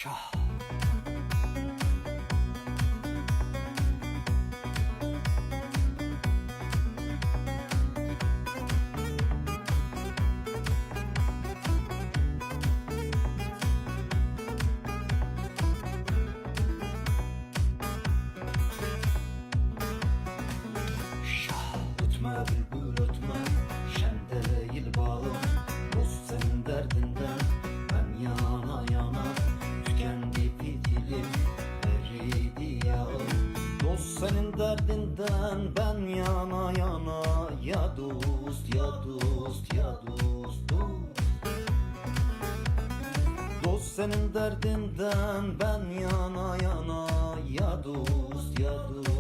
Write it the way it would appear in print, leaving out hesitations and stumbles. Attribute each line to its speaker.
Speaker 1: Şah.
Speaker 2: Ötme bülbül ötme, şen değil bağım. Dost senin derdinden ben yana yana. Tükendi fitilim, eridi yağım. Dost senin derdinden ben yana yana. Ya dost, ya dost, ya dost, dost. Dost senin derdinden ben yana yana. Ya dost, ya dost.